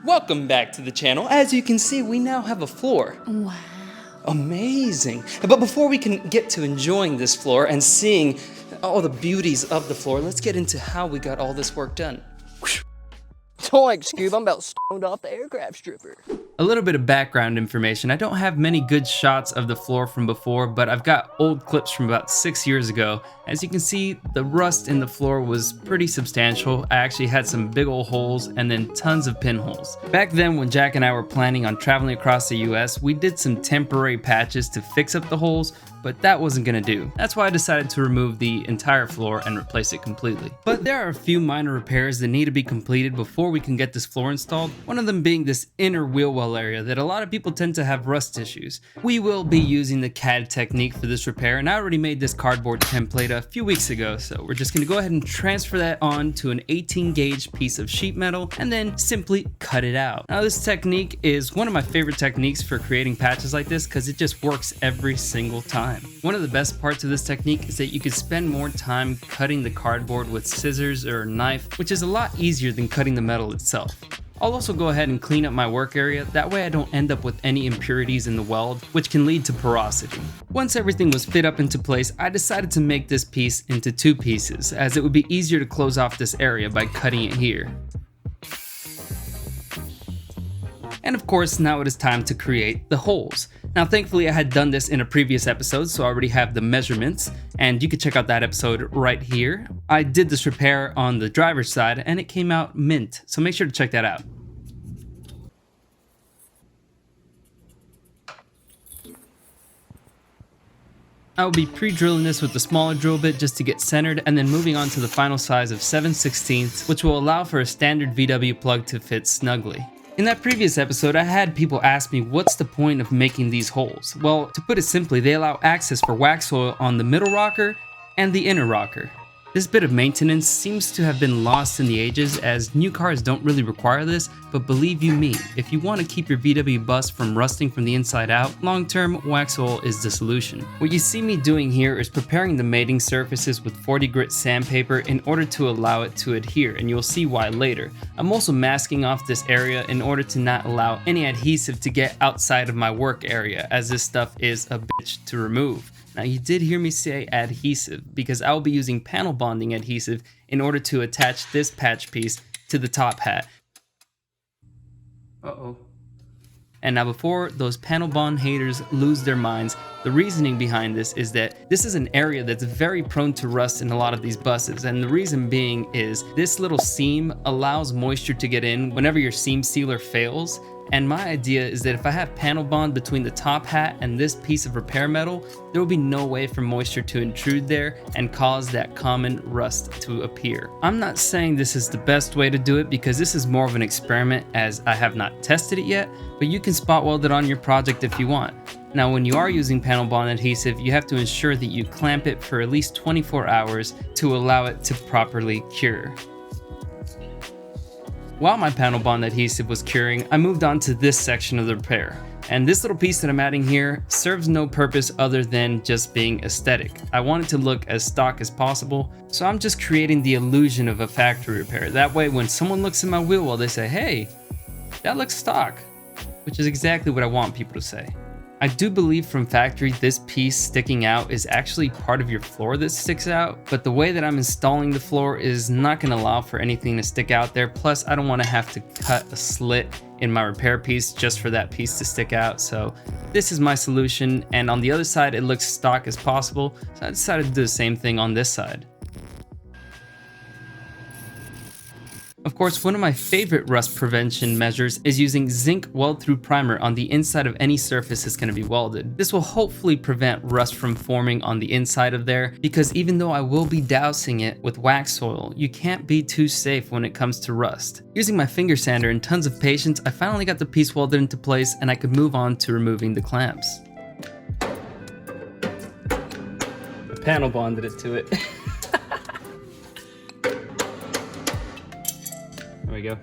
Welcome back to the channel. As you can see, we now have a floor. Wow. Amazing. But before we can get to enjoying this floor and seeing all the beauties of the floor, let's get into how we got all this work done. Don't like Scoob, I'm about stoned off the aircraft stripper. A little bit of background information. I don't have many good shots of the floor from before, but I've got old clips from about 6 years ago. As you can see, the rust in the floor was pretty substantial. I actually had some big old holes and then tons of pinholes. Back then, when Jack and I were planning on traveling across the US, we did some temporary patches to fix up the holes, but that wasn't gonna do. That's why I decided to remove the entire floor and replace it completely. But there are a few minor repairs that need to be completed before we can get this floor installed. One of them being this inner wheel well area that a lot of people tend to have rust issues. We will be using the CAD technique for this repair, and I already made this cardboard template a few weeks ago, so we're just gonna go ahead and transfer that on to an 18 gauge piece of sheet metal and then simply cut it out. Now this technique is one of my favorite techniques for creating patches like this because it just works every single time. One of the best parts of this technique is that you can spend more time cutting the cardboard with scissors or a knife, which is a lot easier than cutting the metal itself. I'll also go ahead and clean up my work area, that way I don't end up with any impurities in the weld, which can lead to porosity. Once everything was fit up into place, I decided to make this piece into 2 pieces, as it would be easier to close off this area by cutting it here. And of course, now it is time to create the holes. Now thankfully I had done this in a previous episode, so I already have the measurements, and you can check out that episode right here. I did this repair on the driver's side and it came out mint, so make sure to check that out. I will be pre-drilling this with the smaller drill bit just to get centered, and then moving on to the final size of 7/16, which will allow for a standard VW plug to fit snugly. In that previous episode, I had people ask me what's the point of making these holes? Well, to put it simply, they allow access for wax oil on the middle rocker and the inner rocker. This bit of maintenance seems to have been lost in the ages, as new cars don't really require this, but believe you me, if you want to keep your VW bus from rusting from the inside out, long-term wax oil is the solution. What you see me doing here is preparing the mating surfaces with 40 grit sandpaper in order to allow it to adhere, and you'll see why later. I'm also masking off this area in order to not allow any adhesive to get outside of my work area, as this stuff is a bitch to remove. Now you did hear me say adhesive, because I will be using panel bonding adhesive in order to attach this patch piece to the top hat. And now before those panel bond haters lose their minds, the reasoning behind this is that this is an area that's very prone to rust in a lot of these buses, and the reason being is this little seam allows moisture to get in whenever your seam sealer fails. And my idea is that if I have panel bond between the top hat and this piece of repair metal, there will be no way for moisture to intrude there and cause that common rust to appear. I'm not saying this is the best way to do it, because this is more of an experiment, as I have not tested it yet, but you can spot weld it on your project if you want. Now when you are using panel bond adhesive, you have to ensure that you clamp it for at least 24 hours to allow it to properly cure. While my panel bond adhesive was curing, I moved on to this section of the repair. And this little piece that I'm adding here serves no purpose other than just being aesthetic. I want it to look as stock as possible, so I'm just creating the illusion of a factory repair. That way when someone looks at my wheel well, they say, hey, that looks stock, which is exactly what I want people to say. I do believe from factory this piece sticking out is actually part of your floor that sticks out, but the way that I'm installing the floor is not going to allow for anything to stick out there. Plus I don't want to have to cut a slit in my repair piece just for that piece to stick out. So this is my solution, and on the other side it looks stock as possible, so I decided to do the same thing on this side. Of course, one of my favorite rust prevention measures is using zinc weld-through primer on the inside of any surface that's going to be welded. This will hopefully prevent rust from forming on the inside of there, because even though I will be dousing it with wax oil, you can't be too safe when it comes to rust. Using my finger sander and tons of patience, I finally got the piece welded into place and I could move on to removing the clamps. I panel bonded it to it. There we go.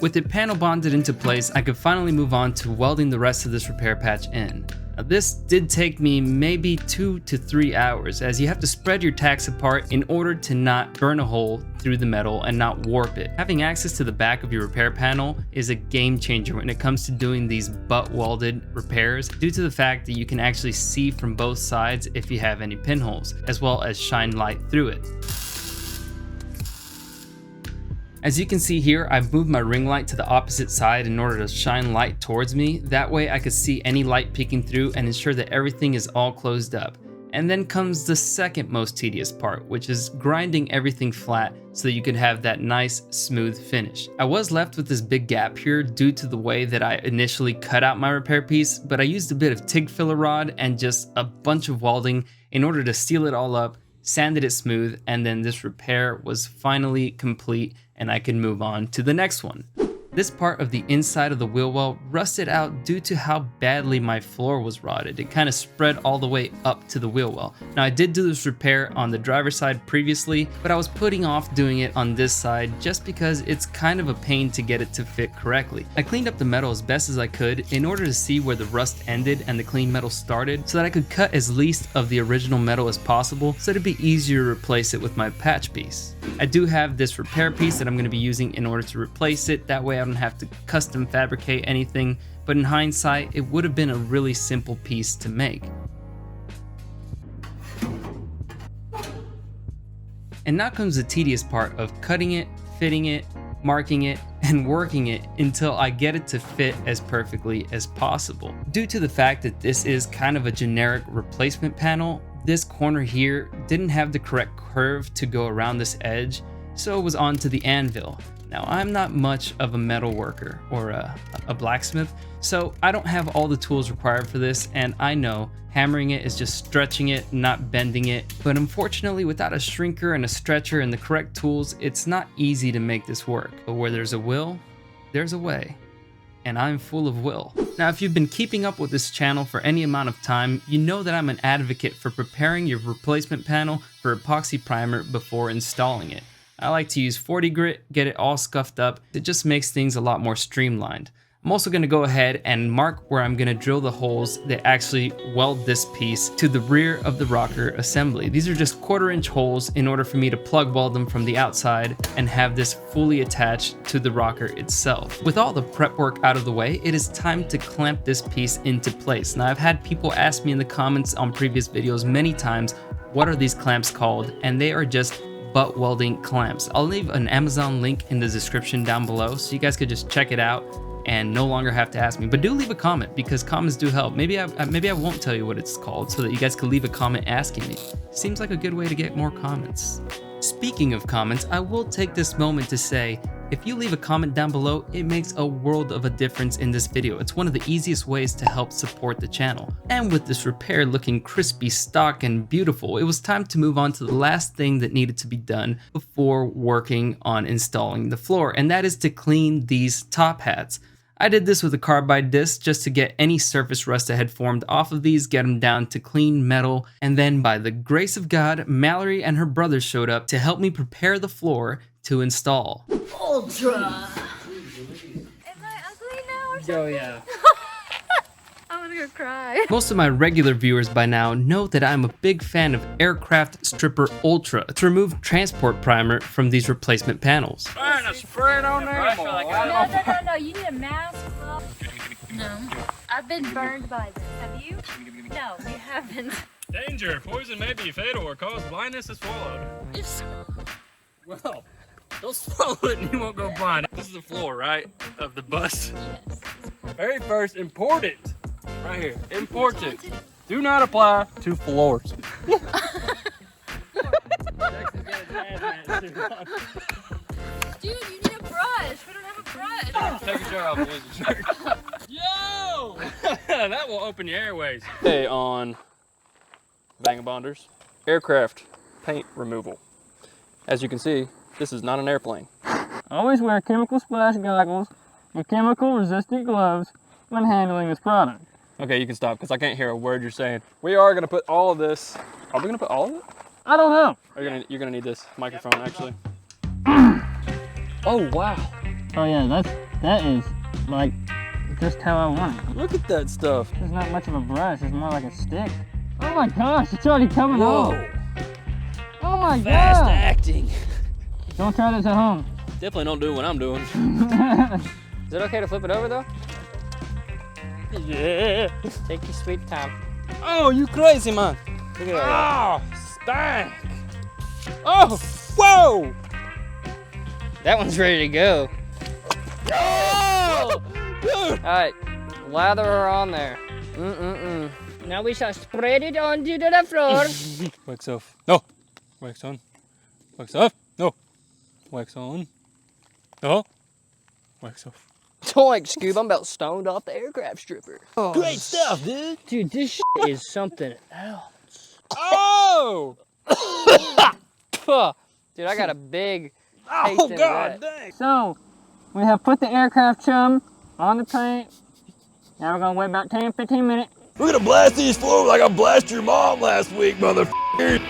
With it panel bonded into place, I could finally move on to welding the rest of this repair patch in. Now, this did take me maybe 2 to 3 hours, as you have to spread your tacks apart in order to not burn a hole through the metal and not warp it. Having access to the back of your repair panel is a game changer when it comes to doing these butt welded repairs, due to the fact that you can actually see from both sides if you have any pinholes, as well as shine light through it. As you can see here, I've moved my ring light to the opposite side in order to shine light towards me. That way I could see any light peeking through and ensure that everything is all closed up. And then comes the second most tedious part, which is grinding everything flat so that you could have that nice smooth finish. I was left with this big gap here due to the way that I initially cut out my repair piece, but I used a bit of TIG filler rod and just a bunch of welding in order to seal it all up, sanded it smooth, and then this repair was finally complete and I could move on to the next one. This part of the inside of the wheel well rusted out due to how badly my floor was rotted. It kind of spread all the way up to the wheel well. Now, I did do this repair on the driver's side previously, but I was putting off doing it on this side just because it's kind of a pain to get it to fit correctly. I cleaned up the metal as best as I could in order to see where the rust ended and the clean metal started, so that I could cut as least of the original metal as possible so that it'd be easier to replace it with my patch piece. I do have this repair piece that I'm going to be using in order to replace it. That way I don't have to custom fabricate anything, but in hindsight, it would have been a really simple piece to make. And now comes the tedious part of cutting it, fitting it, marking it, and working it until I get it to fit as perfectly as possible. Due to the fact that this is kind of a generic replacement panel, this corner here didn't have the correct curve to go around this edge, so it was onto the anvil. Now, I'm not much of a metal worker or a blacksmith, so I don't have all the tools required for this, and I know hammering it is just stretching it, not bending it. But unfortunately, without a shrinker and a stretcher and the correct tools, it's not easy to make this work. But where there's a will, there's a way. And I'm full of will. Now, if you've been keeping up with this channel for any amount of time, you know that I'm an advocate for preparing your replacement panel for epoxy primer before installing it. I like to use 40 grit, get it all scuffed up. It just makes things a lot more streamlined. I'm also going to go ahead and mark where I'm going to drill the holes that actually weld this piece to the rear of the rocker assembly. These are just 1/4 inch holes in order for me to plug weld them from the outside and have this fully attached to the rocker itself. With all the prep work out of the way, it is time to clamp this piece into place. Now, I've had people ask me in the comments on previous videos many times, what are these clamps called? And they are just butt welding clamps. I'll leave an Amazon link in the description down below so you guys could just check it out and no longer have to ask me. But do leave a comment, because comments do help. Maybe I won't tell you what it's called so that you guys could leave a comment asking me. Seems like a good way to get more comments. Speaking of comments, I will take this moment to say, if you leave a comment down below, it makes a world of a difference in this video. It's one of the easiest ways to help support the channel. And with this repair looking crispy, stock, and beautiful, it was time to move on to the last thing that needed to be done before working on installing the floor, and that is to clean these top hats. I did this with a carbide disc just to get any surface rust that had formed off of these, get them down to clean metal, and then by the grace of God, Mallory and her brother showed up to help me prepare the floor to install. Ultra! Am I ugly now or something? Oh yeah. I'm gonna go cry. Most of my regular viewers by now know that I'm a big fan of Aircraft Stripper Ultra to remove transport primer from these replacement panels. Trying to spray it on there. No, you need a mask. No. I've been burned by this. Have you? No, you haven't. Danger! Poison may be fatal or cause blindness if swallowed. Well, don't swallow it and you won't go blind. This is the floor, right? Of the bus. Yes. Very first, important. Right here. Important. Do not apply to floors. Dude, you need a brush. We don't have a brush. Take your shirt off, lose your shirt. Yo! That will open your airways. Today on Vangabonders, aircraft paint removal. As you can see, this is not an airplane. Always wear chemical splash goggles and chemical resistant gloves when handling this product. Okay, you can stop because I can't hear a word you're saying. We are gonna put all of this. Are we gonna put all of it? I don't know. You're gonna need this microphone actually. Oh wow. Oh yeah, that is like just how I want it. Look at that stuff. It's not much of a brush, it's more like a stick. Oh my gosh, it's already coming Whoa. off. Oh my Fast god. acting. Don't try this at home. Definitely don't do what I'm doing. Is it okay to flip it over though? Yeah. Take your sweet time. Oh, you crazy man. Look at that. Oh, stank. Oh, whoa. That one's ready to go. Oh, dude. All right, lather her on there. Now we shall spread it onto the floor. Wax off. No. Wax on. Wax off. No. Wax on. No. Wax off. Toink, Scoob, I'm about stoned off the aircraft stripper. Oh, great stuff, dude. Dude, this shit is something else. Oh! Dude, I got a big taste in that. dang. So, we have put the aircraft chum on the paint. Now we're gonna wait about 10-15 minutes. We're gonna blast these floors like I blasted your mom last week, motherfucker.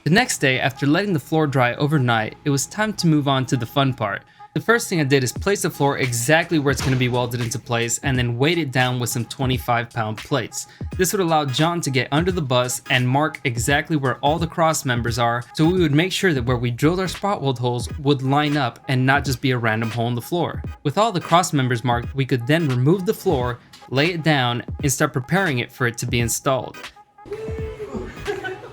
The next day, after letting the floor dry overnight, it was time to move on to the fun part. The first thing I did is place the floor exactly where it's going to be welded into place and then weight it down with some 25-pound plates. This would allow Jon to get under the bus and mark exactly where all the cross members are, so we would make sure that where we drilled our spot weld holes would line up and not just be a random hole in the floor. With all the cross members marked, we could then remove the floor, lay it down, and start preparing it for it to be installed.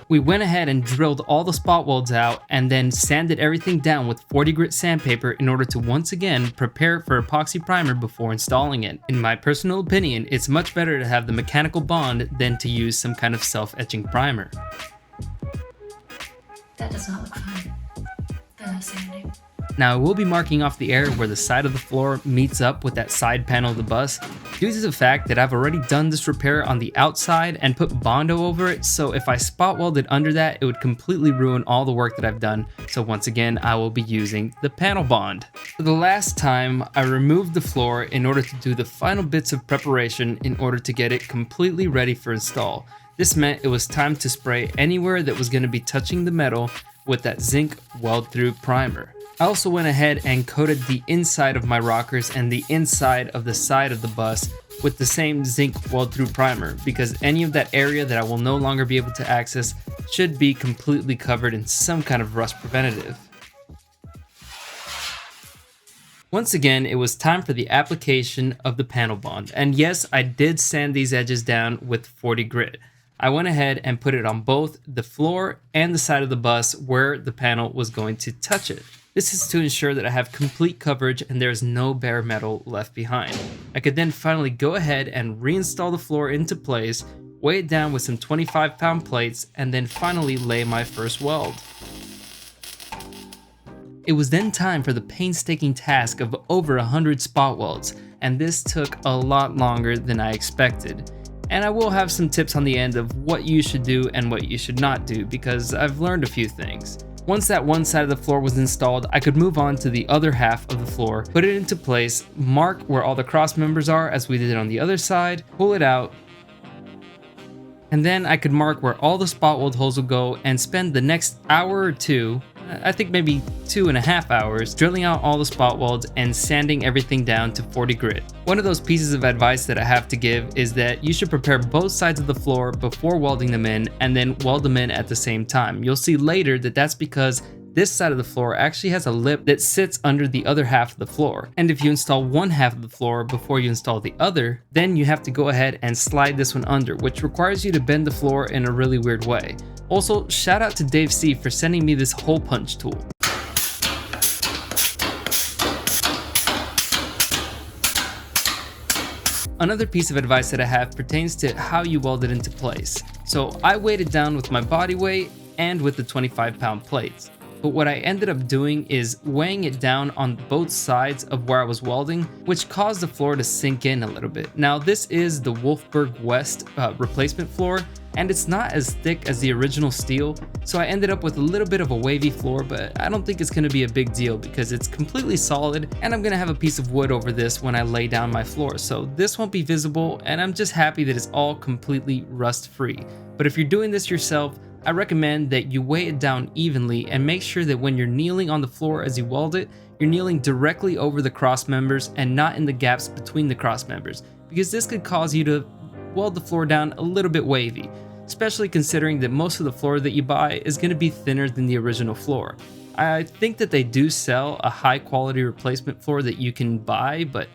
We went ahead and drilled all the spot welds out and then sanded everything down with 40 grit sandpaper in order to once again prepare it for epoxy primer before installing it. In my personal opinion, it's much better to have the mechanical bond than to use some kind of self-etching primer. That does not look fun. The sanding. Now I will be marking off the area where the side of the floor meets up with that side panel of the bus, due to the fact that I've already done this repair on the outside and put Bondo over it, so if I spot welded under that, it would completely ruin all the work that I've done, so once again I will be using the panel bond. For the last time, I removed the floor in order to do the final bits of preparation in order to get it completely ready for install. This meant it was time to spray anywhere that was going to be touching the metal with that zinc weld through primer. I also went ahead and coated the inside of my rockers and the inside of the side of the bus with the same zinc weld through primer, because any of that area that I will no longer be able to access should be completely covered in some kind of rust preventative. Once again, it was time for the application of the panel bond, and yes, I did sand these edges down with 40 grit. I went ahead and put it on both the floor and the side of the bus where the panel was going to touch it. This is to ensure that I have complete coverage and there is no bare metal left behind. I could then finally go ahead and reinstall the floor into place, weigh it down with some 25-pound plates, and then finally lay my first weld. It was then time for the painstaking task of over 100 spot welds, and this took a lot longer than I expected. And I will have some tips on the end of what you should do and what you should not do, because I've learned a few things. Once that one side of the floor was installed, I could move on to the other half of the floor, put it into place, mark where all the cross members are as we did on the other side, pull it out, and then I could mark where all the spot weld holes will go and spend the next hour or two, I think maybe 2.5 hours, drilling out all the spot welds and sanding everything down to 40 grit. One of those pieces of advice that I have to give is that you should prepare both sides of the floor before welding them in and then weld them in at the same time. You'll see later that that's because this side of the floor actually has a lip that sits under the other half of the floor. And if you install one half of the floor before you install the other, then you have to go ahead and slide this one under, which requires you to bend the floor in a really weird way. Also, shout out to Dave C for sending me this hole punch tool. Another piece of advice that I have pertains to how you weld it into place. So I weighed it down with my body weight and with the 25-pound plates. But what I ended up doing is weighing it down on both sides of where I was welding, which caused the floor to sink in a little bit. Now this is the Wolfberg West replacement floor, and it's not as thick as the original steel, so I ended up with a little bit of a wavy floor, but I don't think it's going to be a big deal because it's completely solid, and I'm going to have a piece of wood over this when I lay down my floor, so this won't be visible, and I'm just happy that it's all completely rust free. But if you're doing this yourself, I recommend that you weigh it down evenly and make sure that when you're kneeling on the floor as you weld it, you're kneeling directly over the cross members and not in the gaps between the cross members, because this could cause you to weld the floor down a little bit wavy, especially considering that most of the floor that you buy is going to be thinner than the original floor. I think that they do sell a high quality replacement floor that you can buy, but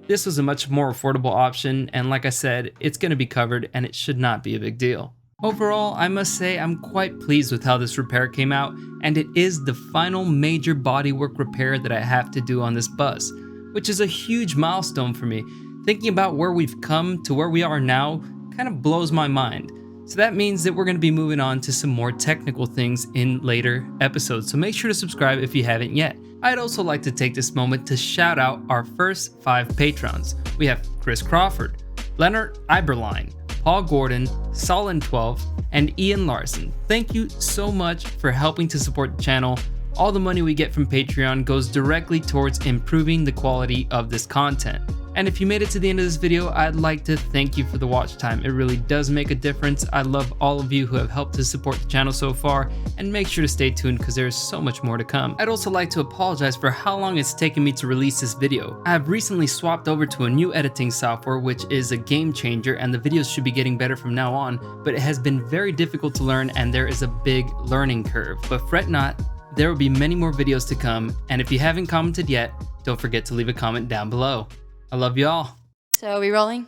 this was a much more affordable option, and like I said, it's going to be covered and it should not be a big deal. Overall, I must say I'm quite pleased with how this repair came out, and it is the final major bodywork repair that I have to do on this bus, which is a huge milestone for me. Thinking about where we've come to where we are now kind of blows my mind. So that means that we're going to be moving on to some more technical things in later episodes, so make sure to subscribe if you haven't yet. I'd also like to take this moment to shout out our first 5 patrons. We have Chris Crawford, Leonard Iberline, Paul Gordon, Solon12, and Ian Larson. Thank you so much for helping to support the channel. All the money we get from Patreon goes directly towards improving the quality of this content. And if you made it to the end of this video, I'd like to thank you for the watch time. It really does make a difference. I love all of you who have helped to support the channel so far, and make sure to stay tuned because there's so much more to come. I'd also like to apologize for how long it's taken me to release this video. I have recently swapped over to a new editing software which is a game changer, and the videos should be getting better from now on, but it has been very difficult to learn and there is a big learning curve. But fret not, there will be many more videos to come, and if you haven't commented yet, don't forget to leave a comment down below. I love y'all. So are we rolling?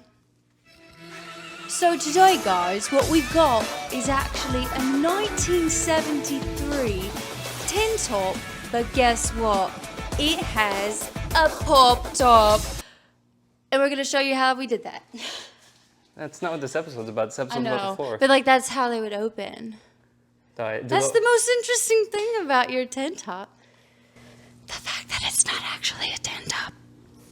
So today, guys, what we've got is actually a 1973 tin top, but guess what? It has a pop top. And we're gonna show you how we did that. That's not what this episode's about. This I episode's about the know, floor. but like that's how they would open. That's the most interesting thing about your tent top. The fact that it's not actually a tent